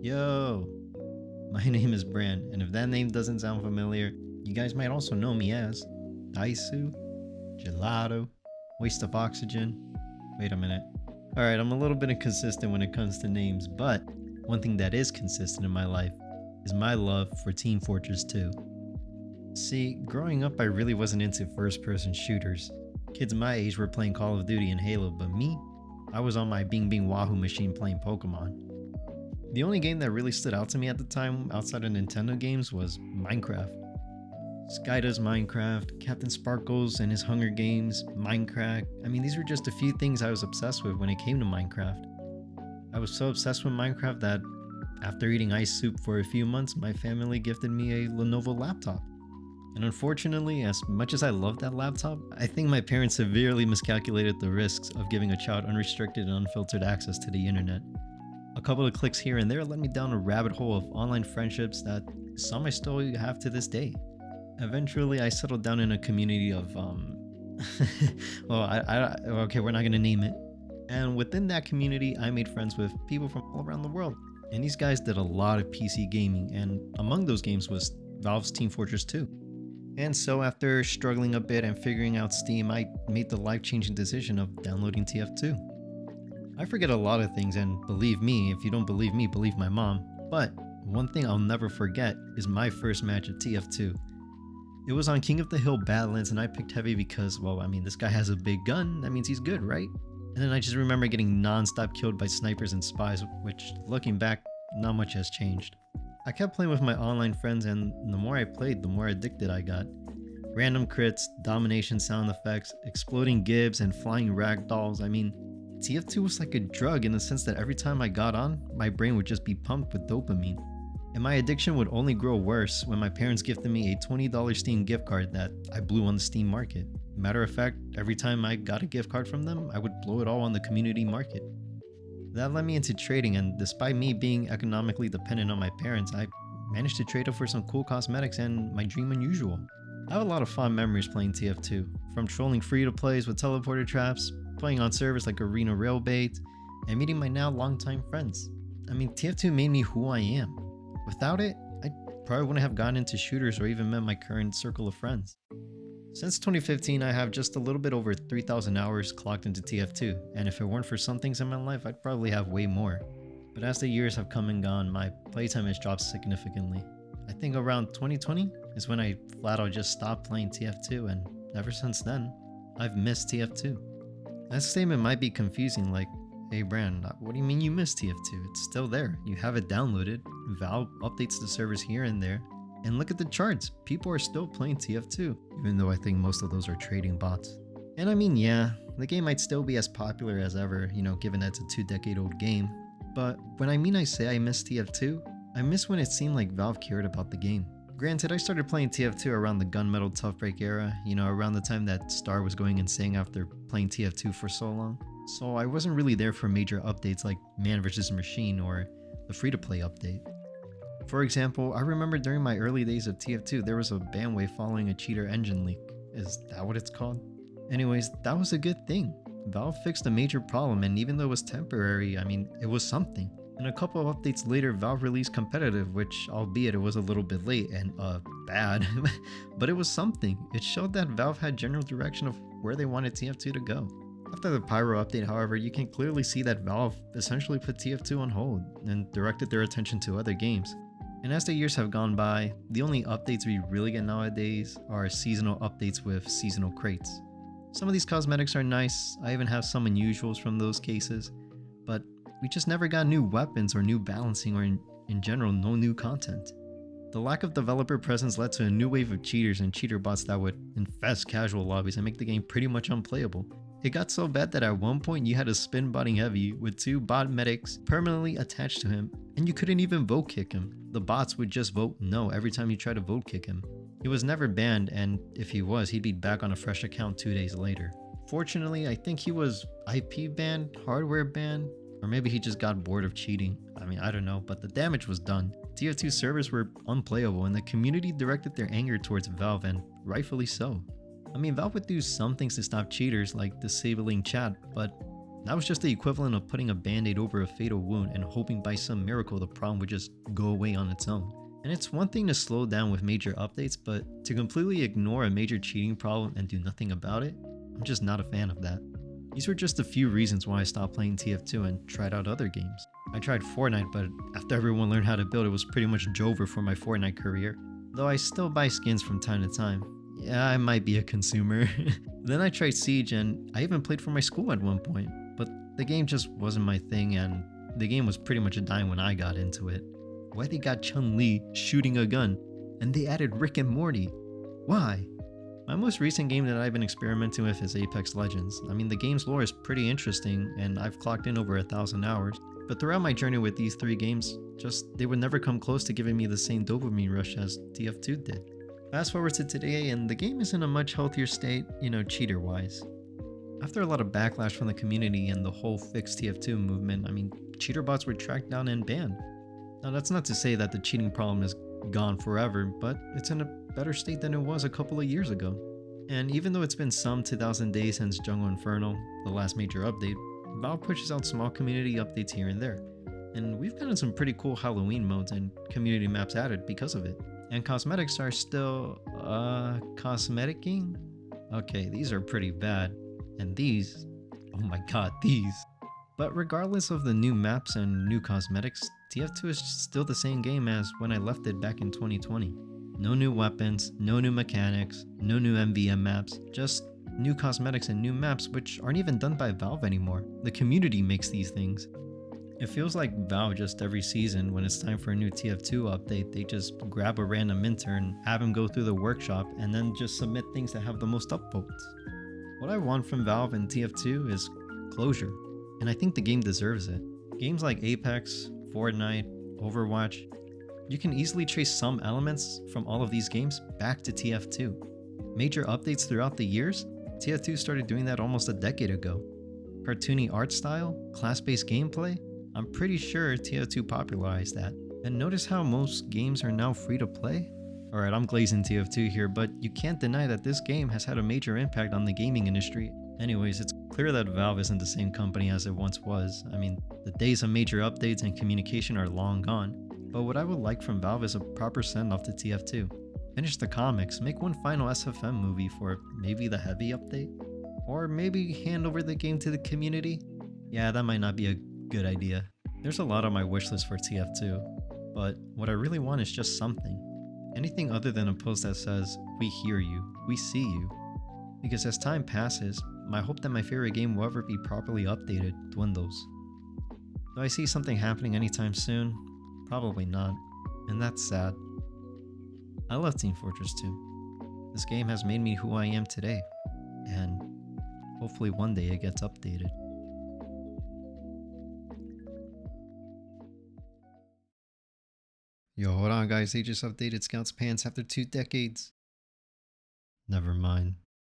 Yo, my name is Bran, and if that name doesn't sound familiar, you guys might also know me as Aisu, Gelato, Waste of Oxygen. Wait a minute. Alright, I'm a little bit inconsistent when it comes to names, but one thing that is consistent in my life is my love for Team Fortress 2. See, growing up I really wasn't into first person shooters. Kids my age were playing Call of Duty and Halo, but me? I was on my Bing Bing Wahoo machine playing Pokemon. The only game that really stood out to me at the time outside of Nintendo games was Minecraft. Skyda's Minecraft, Captain Sparkles and his Hunger Games, Minecraft. I mean, these were just a few things I was obsessed with when it came to Minecraft. I was so obsessed with Minecraft that after eating ice soup for a few months, my family gifted me a Lenovo laptop. And unfortunately, as much as I loved that laptop, I think my parents severely miscalculated the risks of giving a child unrestricted and unfiltered access to the internet. A couple of clicks here and there led me down a rabbit hole of online friendships that some I still have to this day. Eventually, I settled down in a community of, okay, we're not gonna name it. And within that community, I made friends with people from all around the world. And these guys did a lot of PC gaming, and among those games was Valve's Team Fortress 2. And so after struggling a bit and figuring out Steam, I made the life-changing decision of downloading TF2. I forget a lot of things, and believe me, if you don't believe me, believe my mom. But one thing I'll never forget is my first match at TF2. It was on King of the Hill Badlands, and I picked heavy because, well, I mean, this guy has a big gun, that means he's good, right? And then I just remember getting non-stop killed by snipers and spies, which, looking back, not much has changed. I kept playing with my online friends, and the more I played, the more addicted I got. Random crits, domination sound effects, exploding gibs, and flying ragdolls. I mean, TF2 was like a drug in the sense that every time I got on, my brain would just be pumped with dopamine. And my addiction would only grow worse when my parents gifted me a $20 Steam gift card that I blew on the Steam market. Matter of fact, every time I got a gift card from them, I would blow it all on the community market. That led me into trading, and despite me being economically dependent on my parents, I managed to trade up for some cool cosmetics and my dream unusual. I have a lot of fond memories playing TF2, from trolling free-to-plays with teleporter traps, playing on servers like Arena Railbait, and meeting my now longtime friends. I mean, TF2 made me who I am. Without it, I probably wouldn't have gotten into shooters or even met my current circle of friends. Since 2015, I have just a little bit over 3,000 hours clocked into TF2, and if it weren't for some things in my life, I'd probably have way more. But as the years have come and gone, my playtime has dropped significantly. I think around 2020 is when I flat out just stopped playing TF2, and ever since then, I've missed TF2. That statement might be confusing, like, hey Brand, what do you mean you missed TF2? It's still there. You have it downloaded. Valve updates the servers here and there. And look at the charts. People are still playing TF2, even though I think most of those are trading bots. And I mean, yeah, the game might still be as popular as ever, given that it's a 2-decade-old game. But when I say I miss TF2, I miss when it seemed like Valve cared about the game. Granted, I started playing TF2 around the Gunmetal Tough Break era, around the time that Star was going insane after playing TF2 for so long. So I wasn't really there for major updates like Man vs. Machine or the free-to-play update. For example, I remember during my early days of TF2 there was a ban wave following a cheater engine leak. Is that what it's called? Anyways, that was a good thing. Valve fixed a major problem, and even though it was temporary, I mean, it was something. And a couple of updates later, Valve released Competitive, which, albeit it was a little bit late and, bad, but it was something. It showed that Valve had general direction of where they wanted TF2 to go. After the Pyro update, however, you can clearly see that Valve essentially put TF2 on hold and directed their attention to other games. And as the years have gone by, the only updates we really get nowadays are seasonal updates with seasonal crates. Some of these cosmetics are nice, I even have some unusuals from those cases, but we just never got new weapons or new balancing or in general no new content. The lack of developer presence led to a new wave of cheaters and cheater bots that would infest casual lobbies and make the game pretty much unplayable. It got so bad that at one point you had a spin botting heavy with 2 bot medics permanently attached to him, and you couldn't even vote kick him. The bots would just vote no every time you tried to vote kick him. He was never banned, and if he was, he'd be back on a fresh account 2 days later. Fortunately, I think he was IP banned, hardware banned, or maybe he just got bored of cheating. I mean, I don't know, but the damage was done. TF2 servers were unplayable, and the community directed their anger towards Valve, and rightfully so. I mean, Valve would do some things to stop cheaters, like disabling chat, but That was just the equivalent of putting a band-aid over a fatal wound and hoping by some miracle the problem would just go away on its own. And it's one thing to slow down with major updates, but to completely ignore a major cheating problem and do nothing about it, I'm just not a fan of that. These were just a few reasons why I stopped playing TF2 and tried out other games. I tried Fortnite, but after everyone learned how to build, it was pretty much over for my Fortnite career. Though I still buy skins from time to time. Yeah, I might be a consumer. Then I tried Siege, and I even played for my school at one point, but the game just wasn't my thing, and the game was pretty much dying when I got into it. Why they got Chun-Li shooting a gun, and they added Rick and Morty? Why? My most recent game that I've been experimenting with is Apex Legends. I mean, the game's lore is pretty interesting, and I've clocked in over 1,000 hours, but throughout my journey with these three games, they would never come close to giving me the same dopamine rush as TF2 did. Fast forward to today, and the game is in a much healthier state, cheater-wise. After a lot of backlash from the community and the whole fix TF2 movement, I mean, cheater bots were tracked down and banned. Now, that's not to say that the cheating problem is gone forever, but it's in a better state than it was a couple of years ago. And even though it's been some 2,000 days since Jungle Inferno, the last major update, Valve pushes out small community updates here and there. And we've gotten some pretty cool Halloween modes and community maps added because of it. And cosmetics are still, cosmeticing? Okay, these are pretty bad. And these, oh my god, these. But regardless of the new maps and new cosmetics, TF2 is still the same game as when I left it back in 2020. No new weapons, no new mechanics, no new MVM maps, just new cosmetics and new maps which aren't even done by Valve anymore. The community makes these things. It feels like Valve just every season when it's time for a new TF2 update, they just grab a random intern, have him go through the workshop, and then just submit things that have the most upvotes. What I want from Valve in TF2 is closure, and I think the game deserves it. Games like Apex, Fortnite, Overwatch, you can easily trace some elements from all of these games back to TF2. Major updates throughout the years, TF2 started doing that almost a decade ago. Cartoony art style, class-based gameplay, I'm pretty sure TF2 popularized that. And notice how most games are now free to play? Alright, I'm glazing TF2 here, but you can't deny that this game has had a major impact on the gaming industry. Anyways, it's clear that Valve isn't the same company as it once was. I mean, the days of major updates and communication are long gone. But what I would like from Valve is a proper send-off to TF2. Finish the comics, make one final SFM movie for maybe the heavy update? Or maybe hand over the game to the community? Yeah, that might not be a good idea. There's a lot on my wishlist for TF2, but what I really want is just something. Anything other than a post that says, "We hear you, we see you." Because as time passes, my hope that my favorite game will ever be properly updated dwindles. Do I see something happening anytime soon? Probably not, and that's sad. I love Team Fortress 2. This game has made me who I am today, and hopefully one day it gets updated. Yo, hold on guys, they just updated Scout's pants after 2 decades. Never mind.